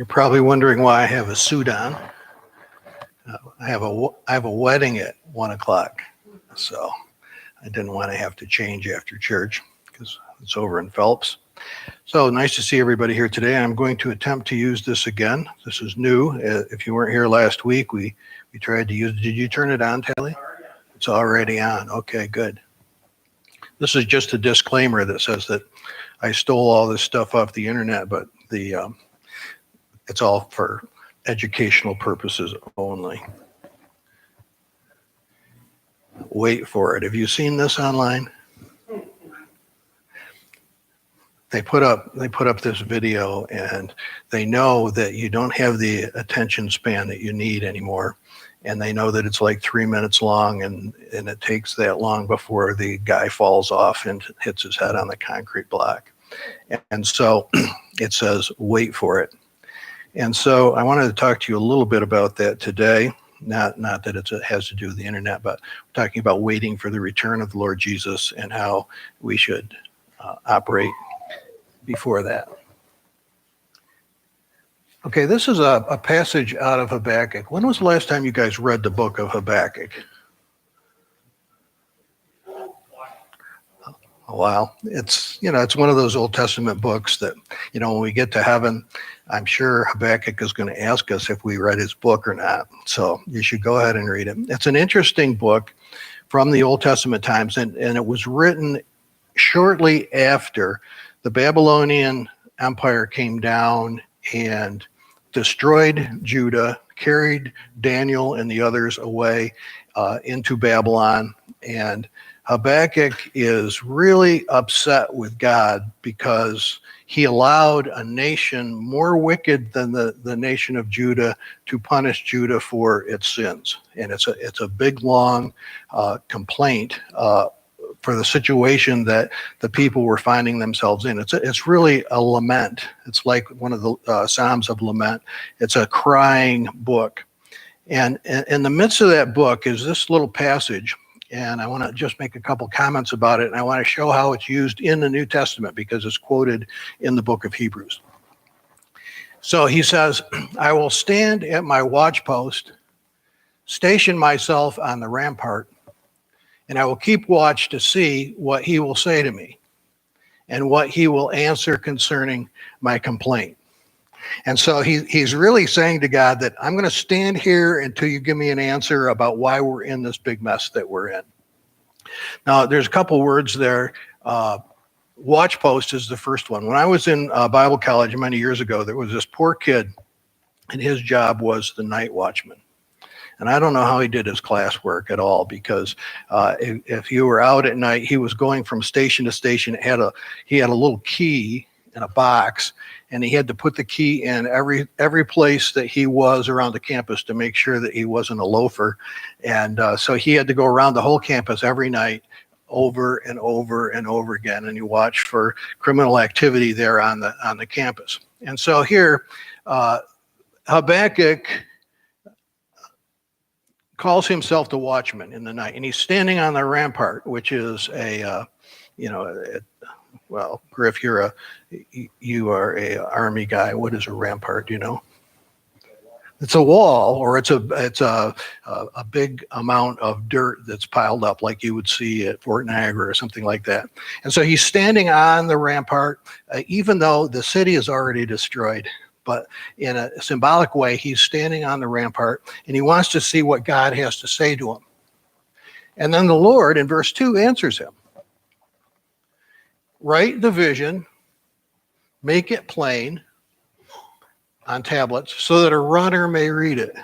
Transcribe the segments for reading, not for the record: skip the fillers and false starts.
probably wondering why I have a suit on. I have a wedding at 1 o'clock, so I didn't want to have to change after church because it's over in Phelps. So nice to see everybody here today. I'm going to attempt to use this again. This is new. If you weren't here last week, we tried to use it. Did you turn it on, Tally? It's already on. Okay, good. This is just a disclaimer that says that I stole all this stuff off the internet, but it's all for educational purposes only. Wait for it. Have you seen this online? They put up this video, and they know that you don't have the attention span that you need anymore. And they know that it's like 3 minutes long, and it takes that long before the guy falls off and hits his head on the concrete block. And so it says, wait for it. And so I wanted to talk to you a little bit about that today. Not that it has to do with the internet, but we're talking about waiting for the return of the Lord Jesus and how we should operate before that. Okay, this is a passage out of Habakkuk. When was the last time you guys read the book of Habakkuk? A while. It's one of those Old Testament books that, when we get to heaven, I'm sure Habakkuk is going to ask us if we read his book or not. So you should go ahead and read it. It's an interesting book from the Old Testament times, and it was written shortly after the Babylonian Empire came down and destroyed Judah, carried Daniel and the others away into Babylon. And Habakkuk is really upset with God because he allowed a nation more wicked than the nation of Judah to punish Judah for its sins. And it's a big, long complaint for the situation that the people were finding themselves in. It's really a lament. It's like one of the Psalms of lament. It's a crying book. And in the midst of that book is this little passage, and I want to just make a couple comments about it, and I want to show how it's used in the New Testament because it's quoted in the book of Hebrews. So he says, I will stand at my watchpost, station myself on the rampart, and I will keep watch to see what he will say to me and what he will answer concerning my complaint. And so he's really saying to God that I'm going to stand here until you give me an answer about why we're in this big mess that we're in. Now, there's a couple words there. Watch post is the first one. When I was in Bible college many years ago, there was this poor kid, and his job was the night watchman. And I don't know how he did his classwork at all, because if you were out at night, he was going from station to station. He had a little key in a box, and he had to put the key in every place that he was around the campus to make sure that he wasn't a loafer. And so he had to go around the whole campus every night over and over and over again, and you watch for criminal activity there on the campus. And so here, Habakkuk calls himself the watchman in the night, and he's standing on the rampart, which is well, Griff, you are a army guy. What is a rampart? Do you know? It's a wall, or it's a big amount of dirt that's piled up, like you would see at Fort Niagara or something like that. And so he's standing on the rampart, even though the city is already destroyed. But in a symbolic way, he's standing on the rampart, and he wants to see what God has to say to him. And then the Lord, in verse 2, answers him. Write the vision, make it plain on tablets so that a runner may read it.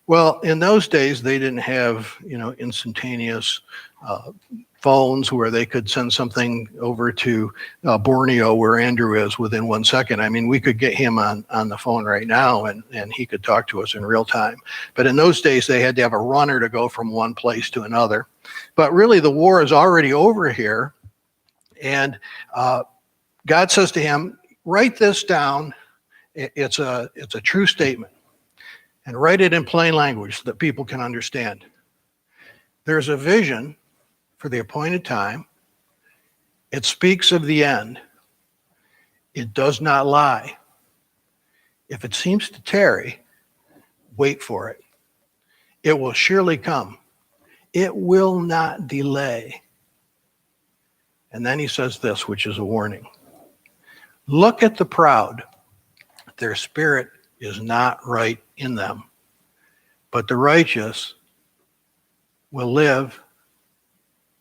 Well, in those days, they didn't have, instantaneous phones where they could send something over to Borneo, where Andrew is, within 1 second. I mean, we could get him on the phone right now, and he could talk to us in real time. But in those days, they had to have a runner to go from one place to another. But really, the war is already over here. And God says to him, write this down. It's a true statement. And write it in plain language so that people can understand. There's a vision for the appointed time. It speaks of the end. It does not lie. If it seems to tarry, wait for it. It will surely come. It will not delay. And then he says this, which is a warning. Look at the proud. Their spirit is not right in them, but the righteous will live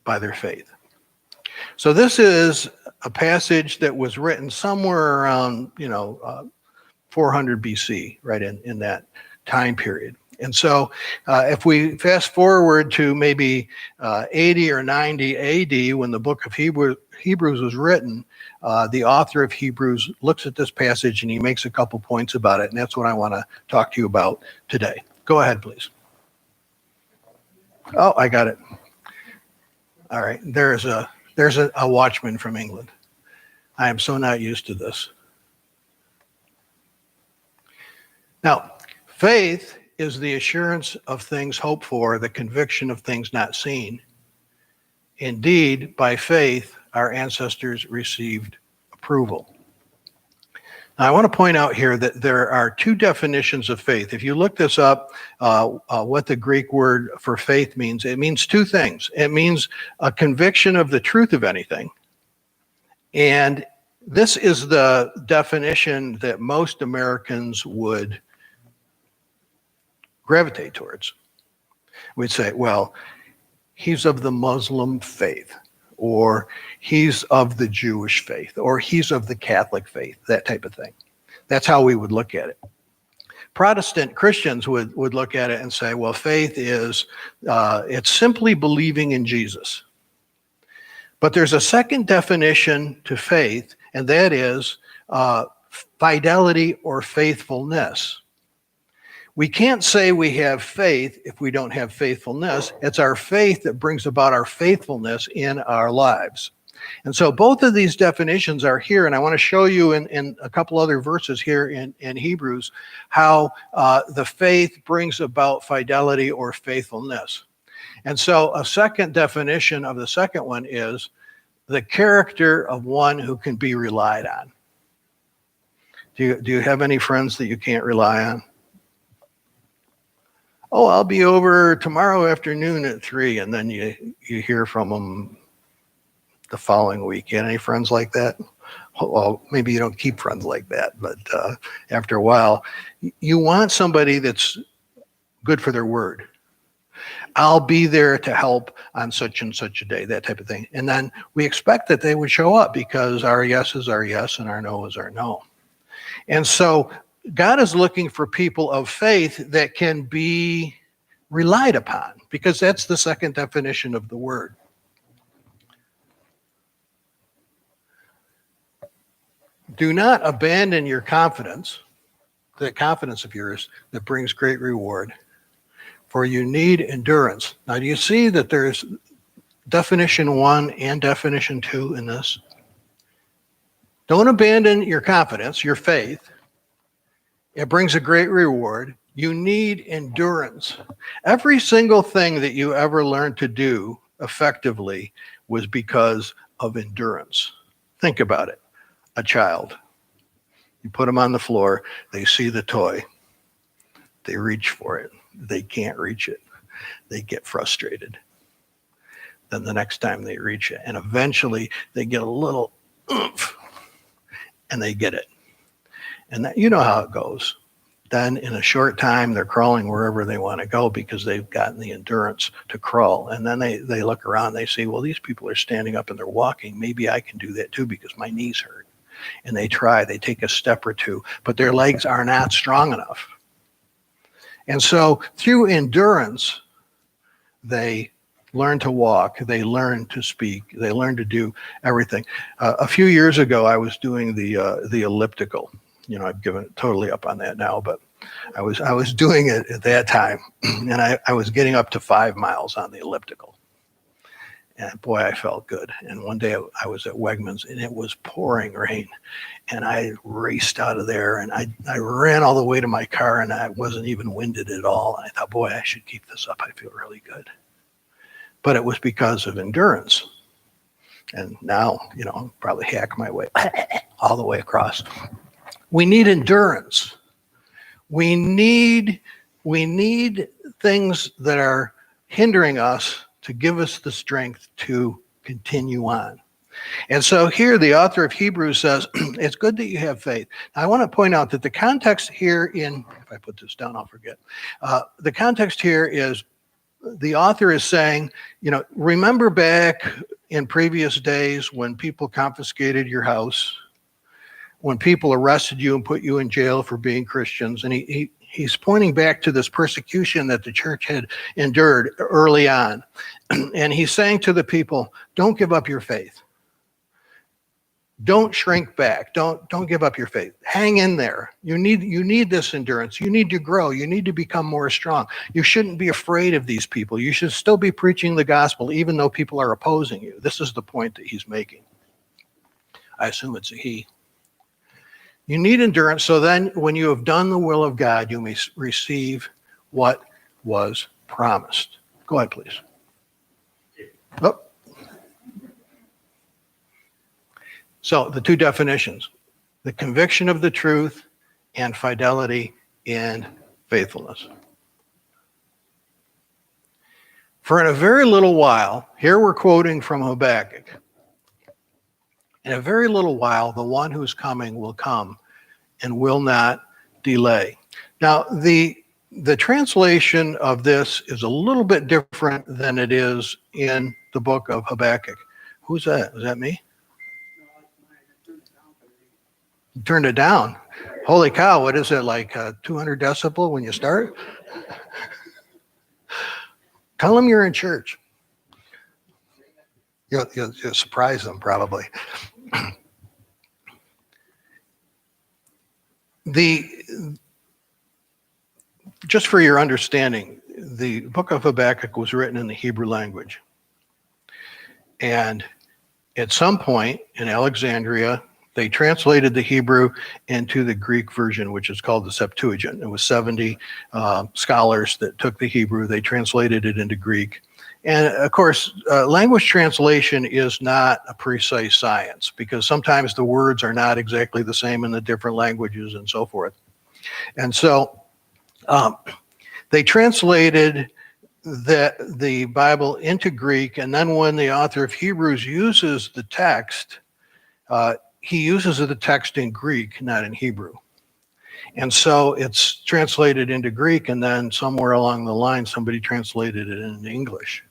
by their faith. So this is a passage that was written somewhere around, 400 BC, right in that time period. And so if we fast forward to maybe 80 or 90 AD, when the book of Hebrews was written, the author of Hebrews looks at this passage and he makes a couple points about it. And that's what I want to talk to you about today. Go ahead, please. Oh, I got it. All right. There's a watchman from England. I am so not used to this. Now, faith is the assurance of things hoped for, the conviction of things not seen. Indeed, by faith, our ancestors received approval. Now, I want to point out here that there are two definitions of faith. If you look this up, what the Greek word for faith means, it means two things. It means a conviction of the truth of anything. And this is the definition that most Americans would gravitate towards. We'd say, well, he's of the Muslim faith, or he's of the Jewish faith, or he's of the Catholic faith, that type of thing. That's how we would look at it. Protestant Christians would look at it and say, well, faith is, it's simply believing in Jesus. But there's a second definition to faith, and that is fidelity or faithfulness. We can't say we have faith if we don't have faithfulness. It's our faith that brings about our faithfulness in our lives. And so both of these definitions are here, and I want to show you in a couple other verses here in Hebrews how the faith brings about fidelity or faithfulness. And so a second definition of the second one is the character of one who can be relied on. Do you have any friends that you can't rely on? Oh, I'll be over tomorrow afternoon at 3, and then you hear from them the following week. You have any friends like that? Well, maybe you don't keep friends like that, but after a while, you want somebody that's good for their word. I'll be there to help on such and such a day, that type of thing. And then we expect that they would show up because our yes is our yes and our no is our no. And so God is looking for people of faith that can be relied upon, because that's the second definition of the word. Do not abandon your confidence, the confidence of yours that brings great reward, for you need endurance. Now, do you see that there's definition 1 and definition 2 in this? Don't abandon your confidence, your faith. It brings a great reward. You need endurance. Every single thing that you ever learned to do effectively was because of endurance. Think about it. A child. You put them on the floor, they see the toy. They reach for it. They can't reach it. They get frustrated. Then the next time they reach it, and eventually they get a little oomph, and they get it. And that, you know how it goes. Then in a short time, they're crawling wherever they want to go because they've gotten the endurance to crawl. And then they look around, they see, well, these people are standing up and they're walking. Maybe I can do that too because my knees hurt. And they try, they take a step or two, but their legs are not strong enough. And so through endurance, they learn to walk, they learn to speak, they learn to do everything. A few years ago, I was doing the elliptical. You know, I've given totally up on that now, but I was doing it at that time, and I was getting up to 5 miles on the elliptical. And boy, I felt good. And one day I was at Wegmans and it was pouring rain. And I raced out of there and I ran all the way to my car and I wasn't even winded at all. And I thought, boy, I should keep this up. I feel really good. But it was because of endurance. And now, you know, probably hack my way all the way across. We need endurance. We need things that are hindering us to give us the strength to continue on. And so here the author of Hebrews says, it's good that you have faith. Now, I want to point out that the context here if I put this down, I'll forget. The context here is the author is saying, remember back in previous days when people confiscated your house, when people arrested you and put you in jail for being Christians. And he's pointing back to this persecution that the church had endured early on. And he's saying to the people, don't give up your faith. Don't shrink back. Don't give up your faith. Hang in there. You need this endurance. You need to grow. You need to become more strong. You shouldn't be afraid of these people. You should still be preaching the gospel even though people are opposing you. This is the point that he's making. I assume it's a he. You need endurance so then when you have done the will of God, you may receive what was promised. Go ahead, please. Oh. So the two definitions, the conviction of the truth and fidelity in faithfulness. For in a very little while, here we're quoting from Habakkuk, in a very little while, the one who's coming will come and will not delay. Now, the translation of this is a little bit different than it is in the book of Habakkuk. Who's that? Is that me? You turned it down. Holy cow, what is it, like 200 decibel when you start? Tell them you're in church. You'll surprise them probably. Just for your understanding, the book of Habakkuk was written in the Hebrew language. And at some point in Alexandria, they translated the Hebrew into the Greek version, which is called the Septuagint. It was 70 scholars that took the Hebrew, they translated it into Greek. And of course, language translation is not a precise science because sometimes the words are not exactly the same in the different languages and so forth. And so they translated the Bible into Greek, and then when the author of Hebrews uses the text, he uses the text in Greek, not in Hebrew. And so it's translated into Greek, and then somewhere along the line, somebody translated it into English.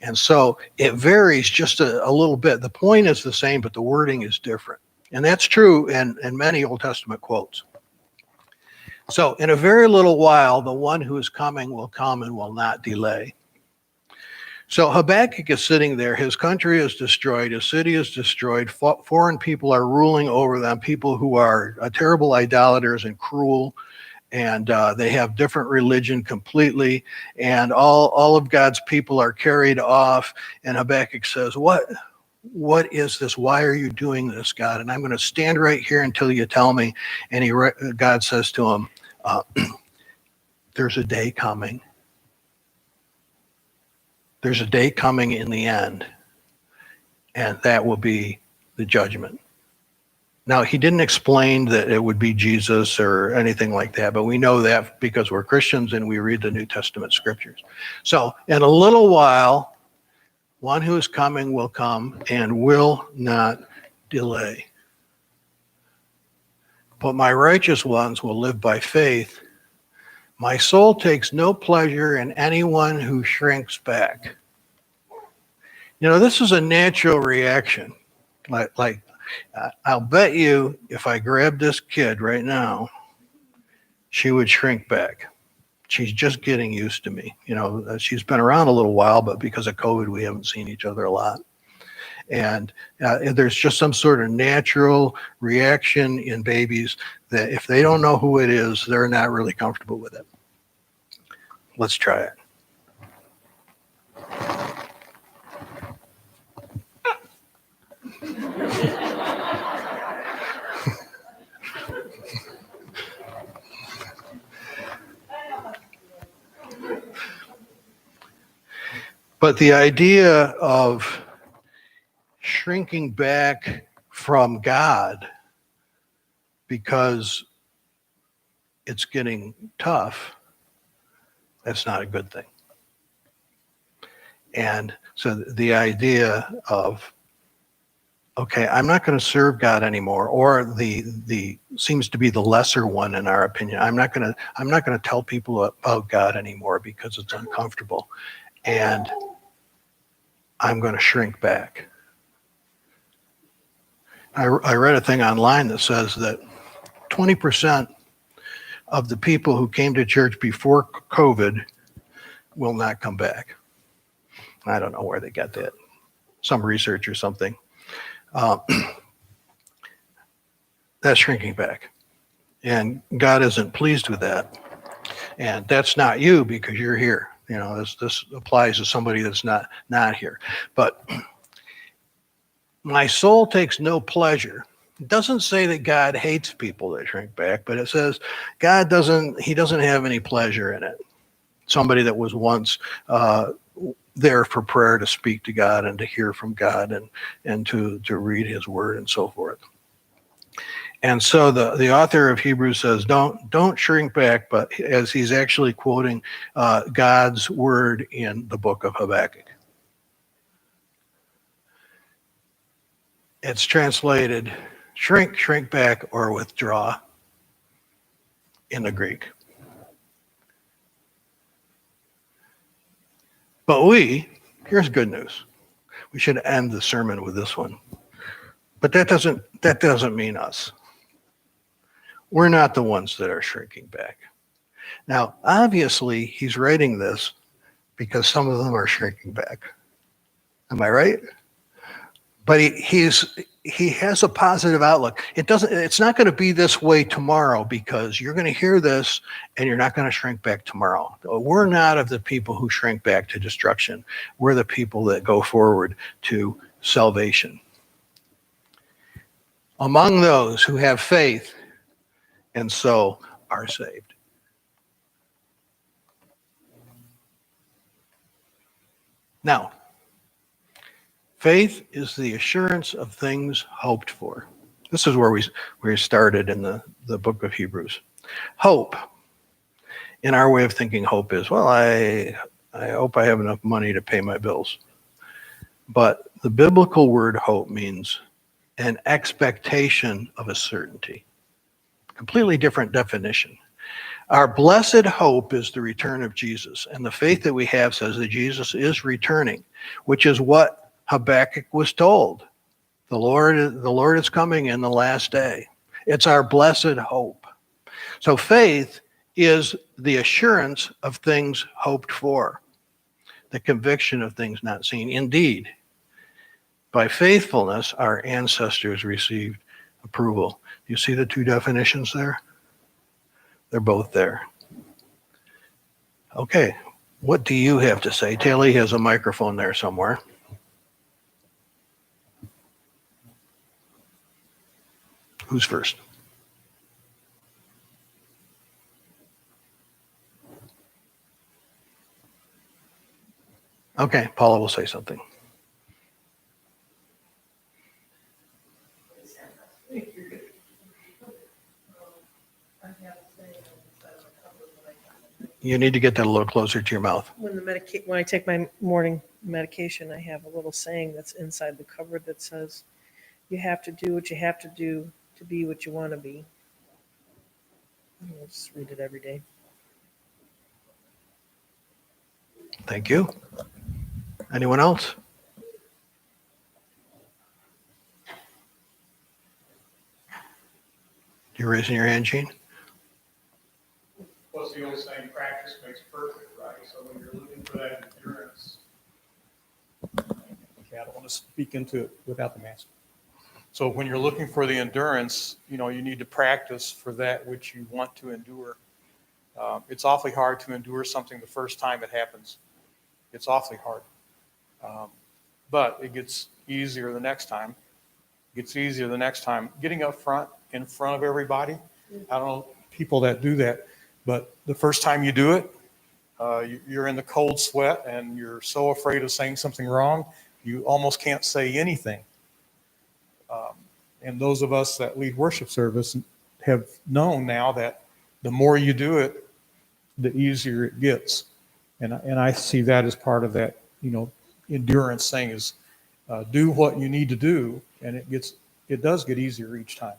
And so it varies just a little bit. The point is the same, but the wording is different. And that's true in many Old Testament quotes. So in a very little while, the one who is coming will come and will not delay. So Habakkuk is sitting there. His country is destroyed. His city is destroyed. Foreign people are ruling over them, people who are terrible idolaters and cruel. And they have different religion completely. And all of God's people are carried off. And Habakkuk says, what is this? Why are you doing this, God? And I'm going to stand right here until you tell me. And God says to him, there's a day coming. There's a day coming in the end, and that will be the judgment. Now, he didn't explain that it would be Jesus or anything like that, but we know that because we're Christians and we read the New Testament scriptures. So, in a little while, one who is coming will come and will not delay. But my righteous ones will live by faith. My soul takes no pleasure in anyone who shrinks back. This is a natural reaction. Like I'll bet you if I grabbed this kid right now, she would shrink back. She's just getting used to me. She's been around a little while, but because of COVID, we haven't seen each other a lot. And there's just some sort of natural reaction in babies that if they don't know who it is, they're not really comfortable with it. Let's try it. But the idea of shrinking back from God because it's getting tough, that's not a good thing. And so the idea of, okay, I'm not going to serve God anymore, or the seems to be the lesser one in our opinion. I'm not going to tell people about God anymore because it's uncomfortable, and I'm going to shrink back. I read a thing online that says that 20% of the people who came to church before COVID will not come back. I don't know where they got that. Some research or something. That's shrinking back. And God isn't pleased with that. And that's not you because you're here. You know, this applies to somebody that's not here. But my soul takes no pleasure. It doesn't say that God hates people that shrink back, but it says he doesn't have any pleasure in it. Somebody that was once there for prayer to speak to God and to hear from God and to read his word and so forth. And so the author of Hebrews says, don't shrink back, but as he's actually quoting God's word in the book of Habakkuk. It's translated shrink back, or withdraw in the Greek. But here's good news. We should end the sermon with this one. But that doesn't mean us. We're not the ones that are shrinking back. Now, obviously, he's writing this because some of them are shrinking back. Am I right? But he has a positive outlook. It's not going to be this way tomorrow because you're going to hear this and you're not going to shrink back tomorrow. We're not of the people who shrink back to destruction. We're the people that go forward to salvation. Among those who have faith and so are saved. Now, faith is the assurance of things hoped for. This is where we started in the book of Hebrews. Hope. In our way of thinking, hope is, well, I hope I have enough money to pay my bills. But the biblical word hope means an expectation of a certainty. Completely different definition. Our blessed hope is the return of Jesus. And the faith that we have says that Jesus is returning, which is what Habakkuk was told. The Lord is coming in the last day. It's our blessed hope. So faith is the assurance of things hoped for, the conviction of things not seen. Indeed, by faithfulness, our ancestors received approval. You see the two definitions there? They're both there. Okay, what do you have to say? Taylor has a microphone there somewhere. Who's first? Okay, Paula will say something. You need to get that a little closer to your mouth. When I take my morning medication, I have a little saying that's inside the cover that says, "You have to do what you have to do to be what you want to be." I'll just read it every day. Thank you. Anyone else? You're raising your hand, Gene? What's the old saying, practice makes perfect, right? So when you're looking for that endurance, okay, I don't want to speak into it without the mask. So when you're looking for the endurance, you need to practice for that which you want to endure. It's awfully hard to endure something the first time it happens. It's awfully hard. But it gets easier the next time. Getting up front, in front of everybody, I don't know people that do that, but the first time you do it, you're in the cold sweat and you're so afraid of saying something wrong, you almost can't say anything. And those of us that lead worship service have known now that the more you do it, the easier it gets. And I see that as part of that, endurance thing is do what you need to do, and it does get easier each time.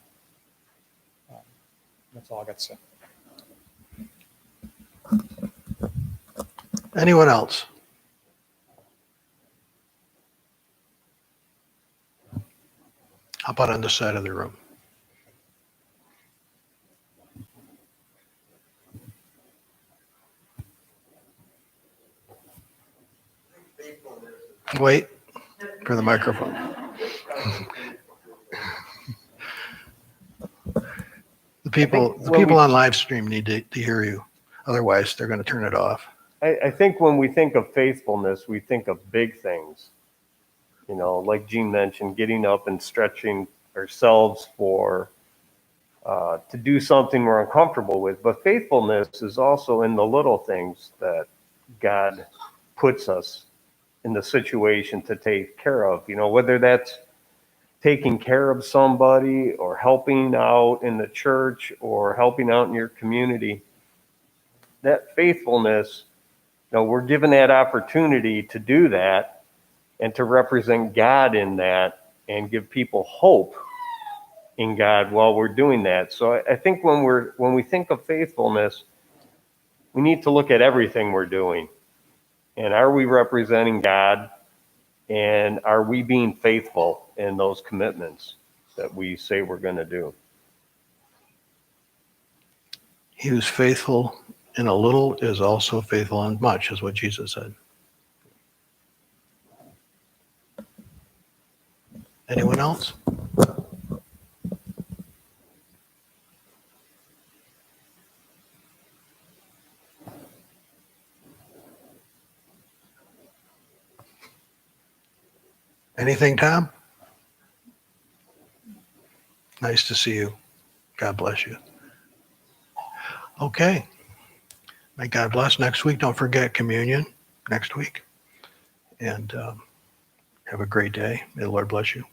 That's all I got to say. Anyone else? How about on this side of the room? Wait for the microphone. The people on live stream need to hear you. Otherwise, they're going to turn it off. I think when we think of faithfulness, we think of big things. Like Gene mentioned, getting up and stretching ourselves to do something we're uncomfortable with. But faithfulness is also in the little things that God puts us in the situation to take care of. Whether that's taking care of somebody or helping out in the church or helping out in your community. That faithfulness, we're given that opportunity to do that and to represent God in that and give people hope in God while we're doing that. So I think when we think of faithfulness, we need to look at everything we're doing. And are we representing God? And are we being faithful in those commitments that we say we're going to do? He who's faithful in a little is also faithful in much, is what Jesus said. Anyone else? Anything, Tom? Nice to see you. God bless you. Okay. May God bless. Next week, don't forget communion next week. And have a great day. May the Lord bless you.